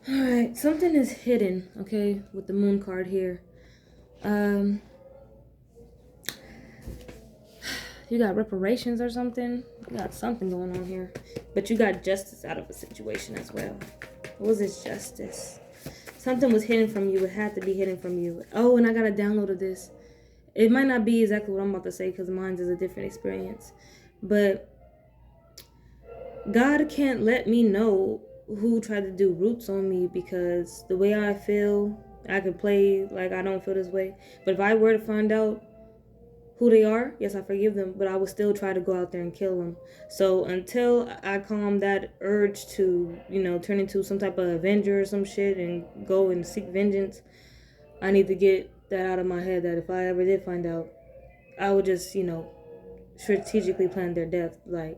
Alright, something is hidden, okay, with the moon card here. You got reparations or something. You got something going on here. But you got justice out of a situation as well. What was this justice? Something was hidden from you. It had to be hidden from you. Oh, and I got a download of this. It might not be exactly what I'm about to say because mine is a different experience. But God can't let me know who tried to do roots on me because the way I feel, I could play like I don't feel this way. But if I were to find out who they are, yes, I forgive them, but I would still try to go out there and kill them. So until I calm that urge to, turn into some type of avenger or some shit and go and seek vengeance, I need to get that out of my head that if I ever did find out, I would just, strategically plan their death, like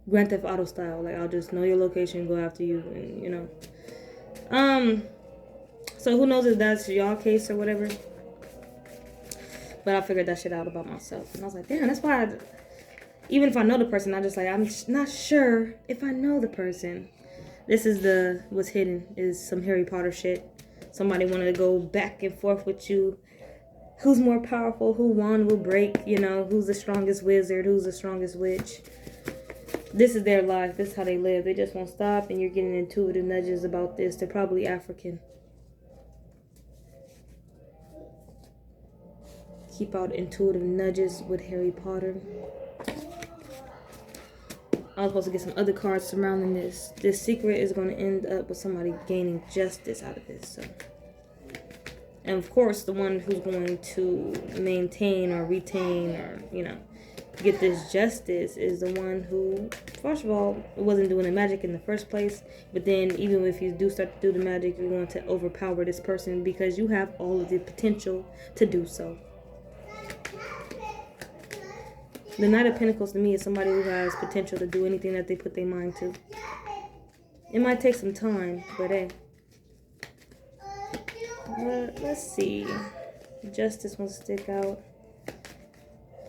Grand Theft Auto style. Like I'll just know your location, go after you, and So who knows if that's y'all case or whatever. But I figured that shit out about myself. And I was like, damn, that's why even if I know the person, I'm not sure if I know the person. This is what's hidden is some Harry Potter shit. Somebody wanted to go back and forth with you. Who's more powerful? Who wand will break? Who's the strongest wizard? Who's the strongest witch? This is their life. This is how they live. They just won't stop, and you're getting intuitive nudges about this. They're probably African. Keep out intuitive nudges with Harry Potter. I was supposed to get some other cards surrounding this. This secret is going to end up with somebody gaining justice out of this. So. And of course, the one who's going to maintain or retain or, get this justice is the one who, first of all, wasn't doing the magic in the first place. But then even if you do start to do the magic, you're going to overpower this person because you have all of the potential to do so. The Knight of Pentacles to me is somebody who has potential to do anything that they put their mind to. It might take some time, but hey. Let's see. Justice wants to stick out.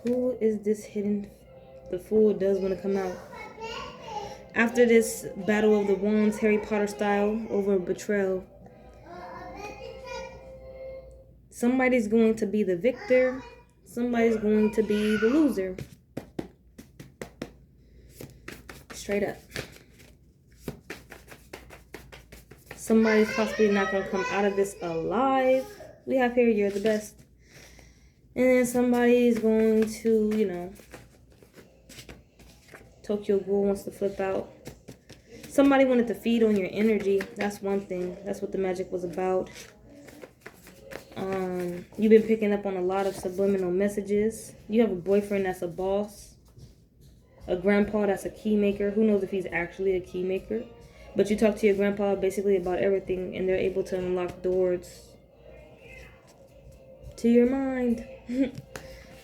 Who is this hidden? The Fool does want to come out. After this Battle of the Wands, Harry Potter style, over betrayal, somebody's going to be the victor. Somebody's going to be the loser. Straight up. Somebody's possibly not going to come out of this alive. We have here, you're the best. And then somebody's going to, Tokyo Ghoul wants to flip out. Somebody wanted to feed on your energy. That's one thing. That's what the magic was about. You've been picking up on a lot of subliminal messages. You have a boyfriend that's a boss. A grandpa that's a key maker. Who knows if he's actually a key maker? But you talk to your grandpa basically about everything, and they're able to unlock doors to your mind.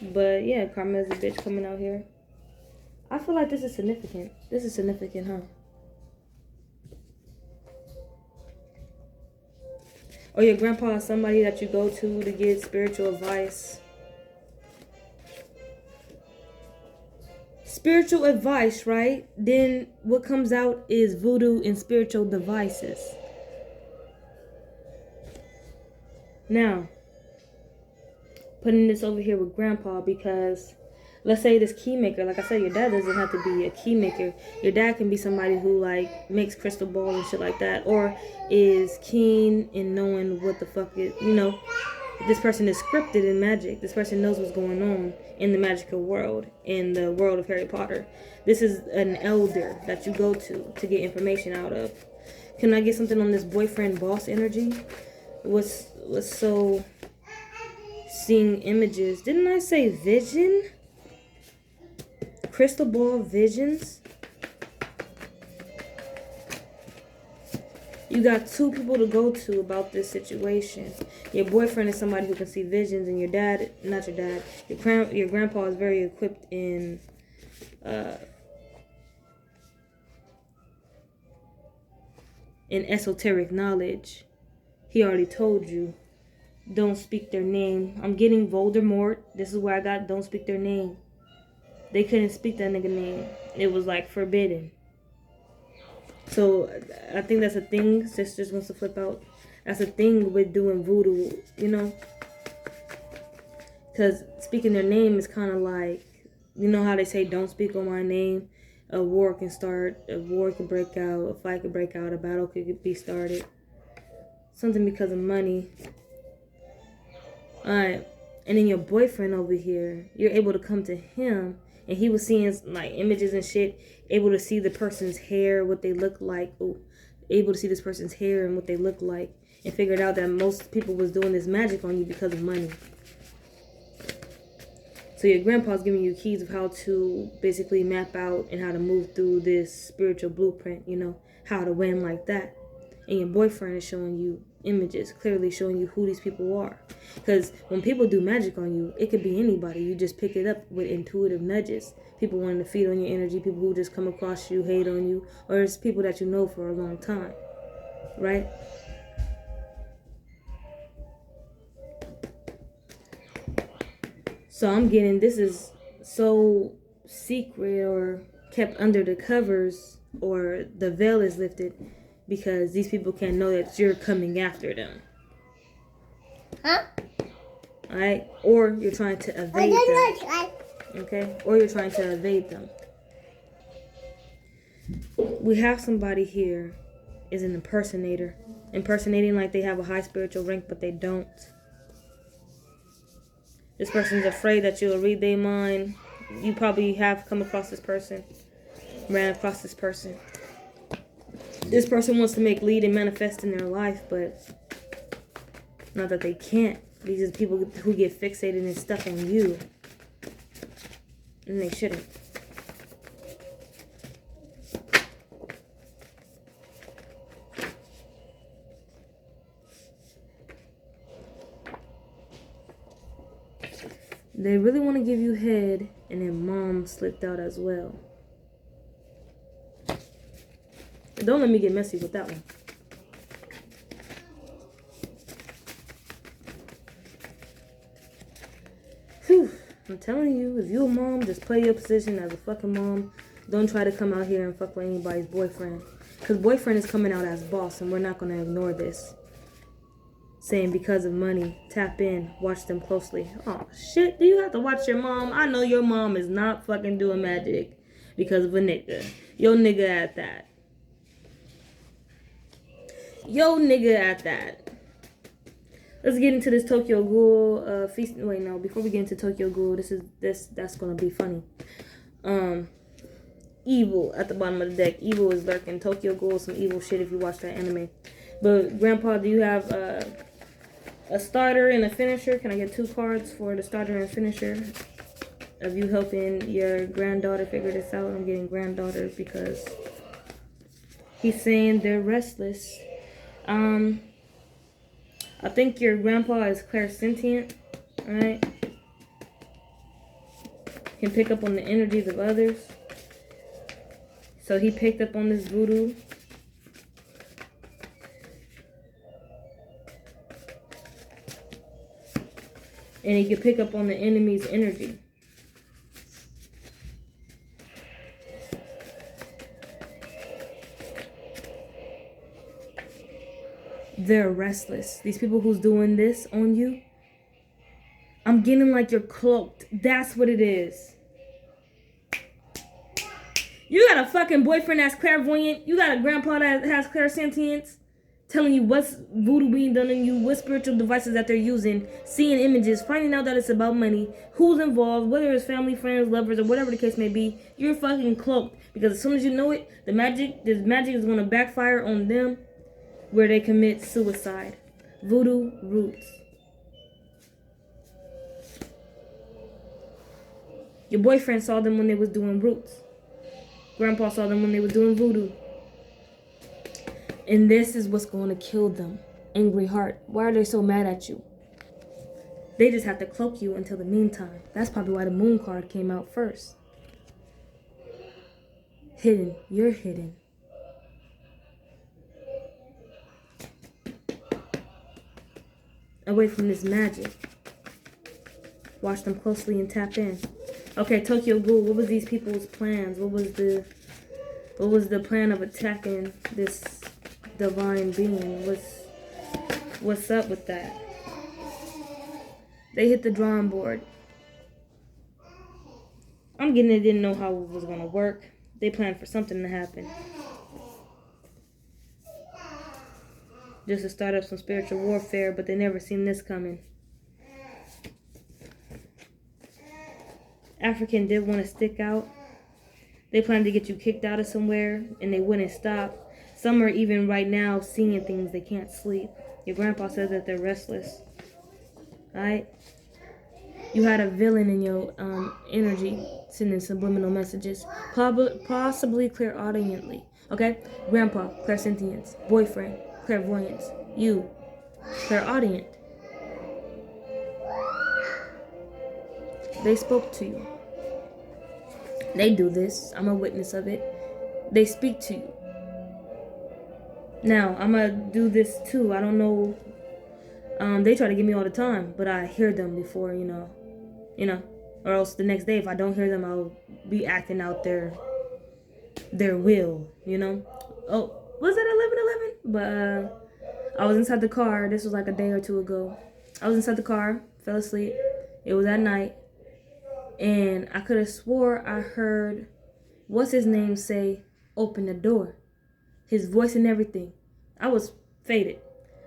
But yeah, Karma is a bitch coming out here. I feel like this is significant. This is significant, huh? Or your grandpa is somebody that you go to get spiritual advice. Spiritual advice, right? Then what comes out is voodoo and spiritual devices. Now, putting this over here with grandpa because let's say this key maker, like I said, your dad doesn't have to be a key maker. Your dad can be somebody who like makes crystal balls and shit like that, or is keen in knowing what the fuck it, this person is scripted in magic. This person knows what's going on in the magical world, in the world of Harry Potter. This is an elder that you go to get information out of. Can I get something on this boyfriend boss energy? What's so seeing images? Didn't I say vision? Crystal ball visions. You got two people to go to about this situation. Your boyfriend is somebody who can see visions, and your dad, not your dad, your grandpa is very equipped in esoteric knowledge. He already told you, don't speak their name. I'm getting Voldemort. This is where I got don't speak their name. They couldn't speak that nigga name. It was like forbidden. So I think that's a thing. Sisters wants to flip out. That's a thing with doing voodoo, you know. Because speaking their name is kind of like, you know how they say, don't speak on my name. A war can start. A war can break out. A fight can break out. A battle could be started. Something because of money. Alright. And then your boyfriend over here, you're able to come to him. And he was seeing like images and shit. Able to see the person's hair, what they look like. Ooh, able to see this person's hair and what they look like. And figured out that most people was doing this magic on you because of money. So your grandpa's giving you keys of how to basically map out and how to move through this spiritual blueprint, you know, how to win like that. And your boyfriend is showing you images, clearly showing you who these people are. Because when people do magic on you, it could be anybody. You just pick it up with intuitive nudges. People wanting to feed on your energy, people who just come across you, hate on you, or it's people that you know for a long time, right? So I'm getting, this is so secret or kept under the covers, or the veil is lifted because these people can't know that you're coming after them. Huh? Alright? Or you're trying to evade them. Okay? Or you're trying to evade them. We have somebody here is an impersonator. Impersonating like they have a high spiritual rank, but they don't. This person's afraid that you'll read their mind. You probably have come across this person. Ran across this person. This person wants to make lead and manifest in their life, but not that they can't. These are the people who get fixated and stuck on you. And they shouldn't. They really want to give you head, and then mom slipped out as well. Don't let me get messy with that one. Whew. I'm telling you, if you're a mom, just play your position as a fucking mom. Don't try to come out here and fuck with anybody's boyfriend. Because boyfriend is coming out as boss, and we're not going to ignore this. Saying because of money, tap in, watch them closely. Oh shit, do you have to watch your mom? I know your mom is not fucking doing magic because of a nigga. Yo nigga at that. Yo nigga at that. Let's get into this Tokyo Ghoul feast. Wait, no, before we get into Tokyo Ghoul, that's gonna be funny. Evil at the bottom of the deck. Evil is lurking. Tokyo Ghoul is some evil shit if you watch that anime. But Grandpa, do you have a starter and a finisher? Can I get 2 cards for the starter and finisher of you helping your granddaughter figure this out? I'm getting granddaughter because he's saying they're restless. I think your grandpa is clairsentient, alright? Can pick up on the energies of others. So he picked up on this voodoo. And he can pick up on the enemy's energy. They're restless. These people who's doing this on you, I'm getting like you're cloaked. That's what it is. You got a fucking boyfriend that's clairvoyant. You got a grandpa that has clairsentience. Telling you what's voodoo being done on you, what spiritual devices that they're using, seeing images, finding out that it's about money, who's involved, whether it's family, friends, lovers, or whatever the case may be. You're fucking cloaked. Because as soon as you know it, this magic is going to backfire on them where they commit suicide. Voodoo roots. Your boyfriend saw them when they was doing roots. Grandpa saw them when they was doing voodoo. And this is what's going to kill them. Angry heart. Why are they so mad at you? They just have to cloak you until the meantime. That's probably why the moon card came out first. Hidden. You're hidden. Away from this magic. Watch them closely and tap in. Okay, Tokyo Ghoul, what was these people's plans? What was the What was the plan of attacking this divine being? What's up with that? They hit the drawing board. I'm getting they didn't know how it was gonna work. They planned for something to happen. Just to start up some spiritual warfare, but they never seen this coming. African did want to stick out. They planned to get you kicked out of somewhere, and they wouldn't stop. Some are even right now seeing things they can't sleep. Your grandpa says that they're restless. Alright? You had a villain in your energy sending subliminal messages. Possibly clairaudiently. Okay? Grandpa, clairsentience. Boyfriend, clairvoyance. You, clairaudient. They spoke to you. They do this. I'm a witness of it. They speak to you. Now, I'm going to do this too. I don't know. They try to get me all the time, but I hear them before, you know, or else the next day, if I don't hear them, I'll be acting out their will, you know. Oh, was it 11:11? But I was inside the car. This was like a day or two ago. I was inside the car, fell asleep. It was at night. And I could have swore I heard, what's his name say, open the door. His voice and everything. I was faded.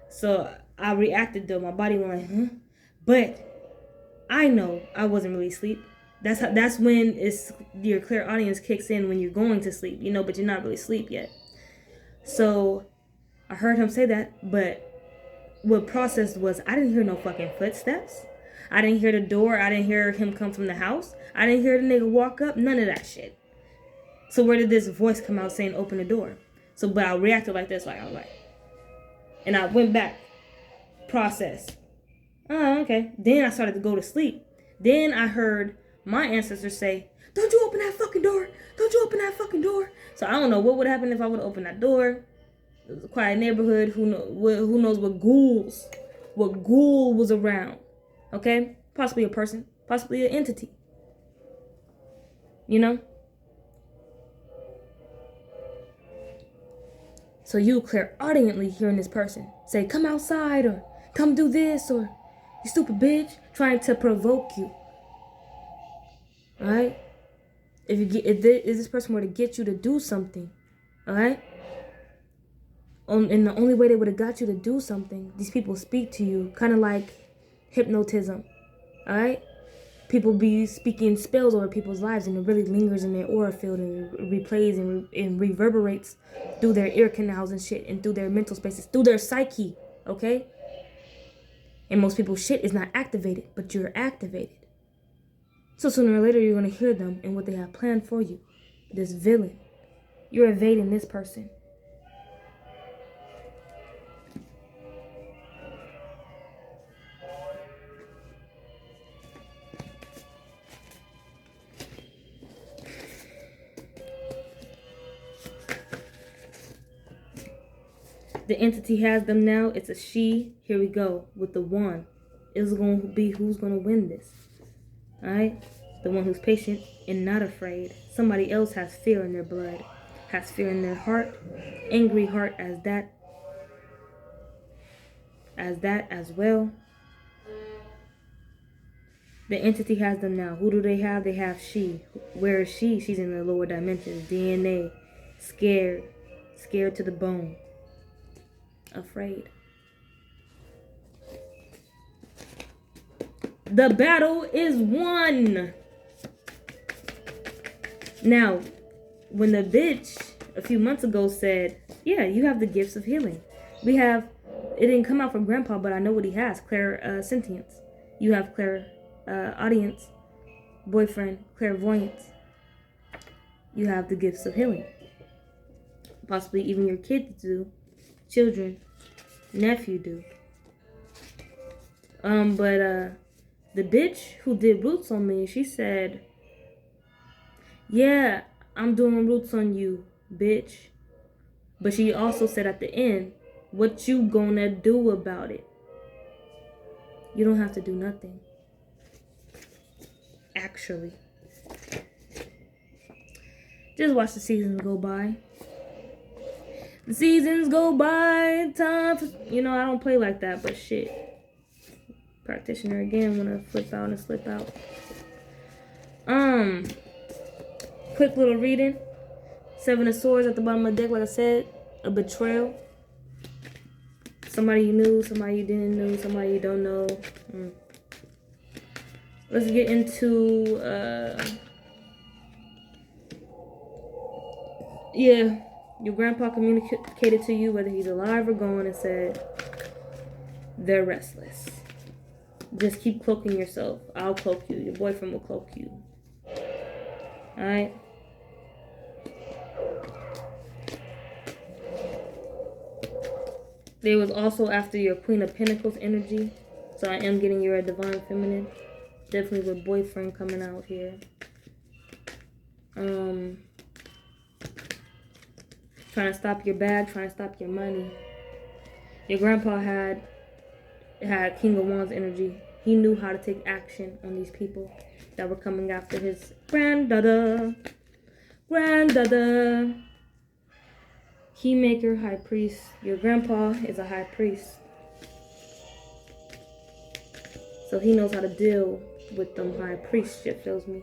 So I reacted though. My body went like, huh? But I know I wasn't really asleep. That's when your clairaudience kicks in when you're going to sleep, you know, but you're not really asleep yet. So I heard him say that, but what processed was I didn't hear no fucking footsteps. I didn't hear the door. I didn't hear him come from the house. I didn't hear the nigga walk up. None of that shit. So where did this voice come out saying open the door? So, but I reacted like this, like I was like, and I went back, processed. Oh, okay. Then I started to go to sleep. Then I heard my ancestors say, "Don't you open that fucking door! Don't you open that fucking door!" So I don't know what would happen if I would open that door. It was a quiet neighborhood. Who knows what ghoul was around? Okay, possibly a person, possibly an entity. You know. So you clairaudiently hearing this person say, "Come outside," or "Come do this," or "You stupid bitch," trying to provoke you. All right. If this person were to get you to do something, all right. And the only way they would have got you to do something, these people speak to you, kind of like hypnotism, all right? People be speaking spells over people's lives, and it really lingers in their aura field and replays and reverberates through their ear canals and shit, and through their mental spaces, through their psyche, okay? And most people's shit is not activated, but you're activated. So sooner or later, you're going to hear them and what they have planned for you. This villain. You're evading this person. The entity has them now. It's a she. Here we go with the one. It's going to be who's going to win this. All right? The one who's patient and not afraid. Somebody else has fear in their blood. Has fear in their heart. Angry heart as that as well. The entity has them now. Who do they have? They have she. Where is she? She's in the lower dimensions. DNA. Scared. Scared to the bone. Afraid. The battle is won. Now, when the bitch a few months ago said, "Yeah, you have the gifts of healing. We have," it didn't come out from Grandpa, but I know what he has. Clairsentience. You have audience, boyfriend, clairvoyance. You have the gifts of healing. Possibly even your kids do. Children, nephew do. But the bitch who did roots on me, she said, "Yeah, I'm doing roots on you, bitch." But she also said at the end, "What you gonna do about it?" You don't have to do nothing. Actually. Just watch the seasons go by. The seasons go by. Time for, I don't play like that, but shit. Practitioner again. Wanna flip out and slip out. Quick little reading. 7 of Swords at the bottom of the deck, like I said. A betrayal. Somebody you knew, somebody you didn't know, somebody you don't know. Let's get into, yeah, your grandpa communicated to you, whether he's alive or gone, and said, they're restless. Just keep cloaking yourself. I'll cloak you. Your boyfriend will cloak you. Alright? They was also after your Queen of Pentacles energy. So I am getting your Divine Feminine. Definitely with boyfriend coming out here. Trying to stop your bag, trying to stop your money. Your grandpa had King of Wands energy. He knew how to take action on these people that were coming after his granddaughter. Keymaker, High Priest. Your grandpa is a High Priest. So he knows how to deal with them High Priest shit, feels me.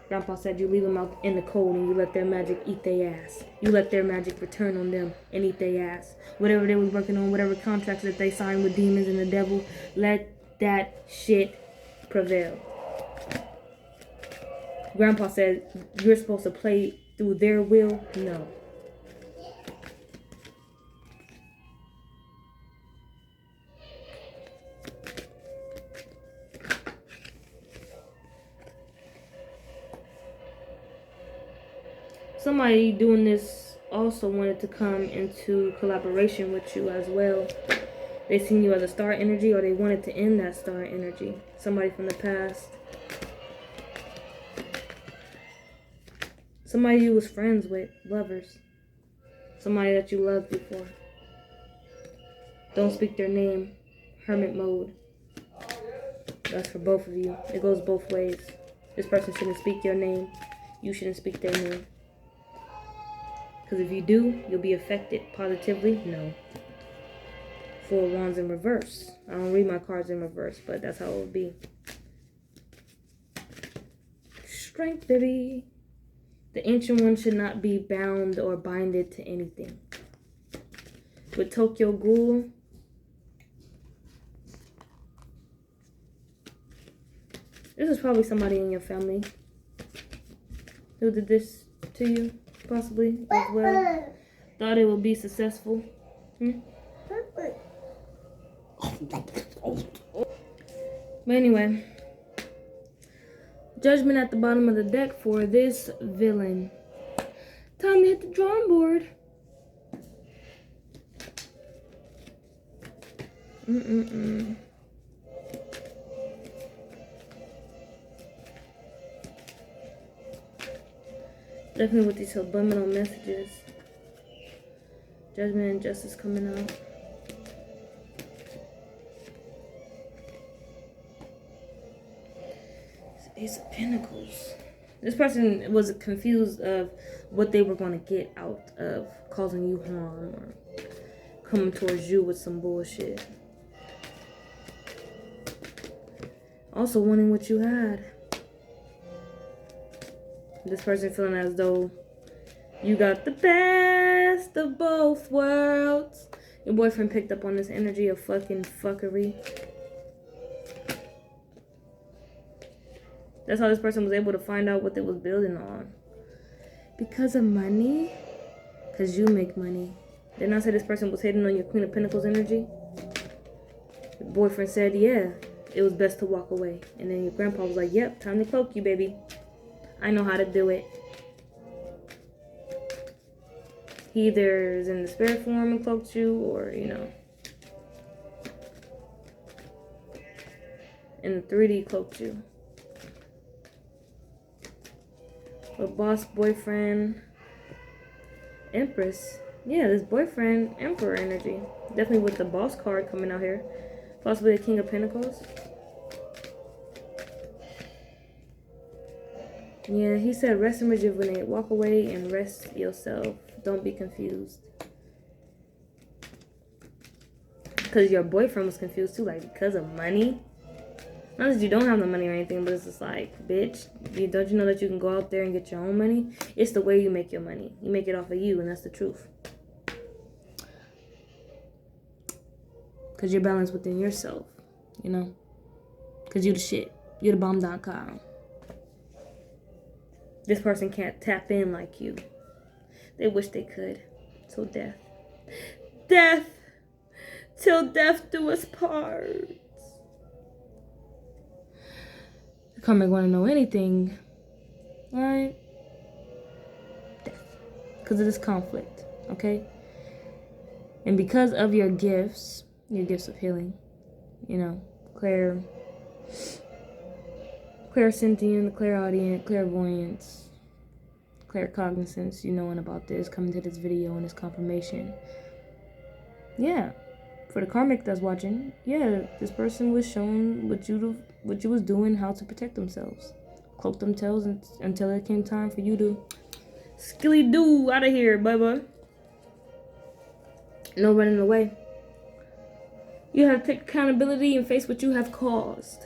Grandpa said you leave them out in the cold and you let their magic eat their ass. You let their magic return on them and eat their ass. Whatever they was working on, whatever contracts that they signed with demons and the devil, let that shit prevail. Grandpa said you're supposed to play through their will. No. Somebody doing this also wanted to come into collaboration with you as well. They seen you as a star energy, or they wanted to end that star energy. Somebody from the past. Somebody you was friends with, lovers. Somebody that you loved before. Don't speak their name. Hermit mode. That's for both of you. It goes both ways. This person shouldn't speak your name. You shouldn't speak their name. Because if you do, you'll be affected positively. No. 4 Wands in reverse. I don't read my cards in reverse, but that's how it will be. Strength, baby. The Ancient One should not be bound or binded to anything. With Tokyo Ghoul, this is probably somebody in your family who did this to you, possibly, as well. Thought it would be successful. But anyway, Judgment at the bottom of the deck for this villain. Time to hit the drawing board. Definitely with these subliminal messages. Judgment and justice coming out. Ace of Pentacles. This person was confused of what they were going to get out of causing you harm or coming towards you with some bullshit. Also wanting what you had. This person feeling as though you got the best of both worlds. Your boyfriend picked up on this energy of fucking fuckery. That's how this person was able to find out what they was building on. Because of money? Because you make money. Didn't I say this person was hitting on your Queen of Pentacles energy? Your boyfriend said, yeah, it was best to walk away. And then your grandpa was like, yep, time to cloak you, baby. I know how to do it. He either is in the spirit form and cloaked you, or, you know, in the 3D cloaked you. But boss, boyfriend, Empress. Yeah, this boyfriend, Emperor energy. Definitely with the boss card coming out here. Possibly the King of Pentacles. Yeah, he said rest and rejuvenate. Walk away and rest yourself. Don't be confused. Because your boyfriend was confused too, like because of money. Not that you don't have the money or anything, but it's just like, bitch, don't you know that you can go out there and get your own money? It's the way you make your money. You make it off of you, and that's the truth. Because you're balanced within yourself, you know? Because you're the shit. You're the bomb.com. This person can't tap in like you. They wish they could. So death. Death! Till death do us part. The Karmic want to know anything. Right? Death. Because of this conflict. Okay? And because of your gifts of healing, you know, clairsentient, clairaudient, clairvoyance, claircognizance, you knowing about this, coming to this video and this confirmation. Yeah. For the Karmic that's watching, yeah, this person was shown what you was doing, how to protect themselves. Cloak themselves until it came time for you to skilly do out of here, bye. No running away. You have to take accountability and face what you have caused.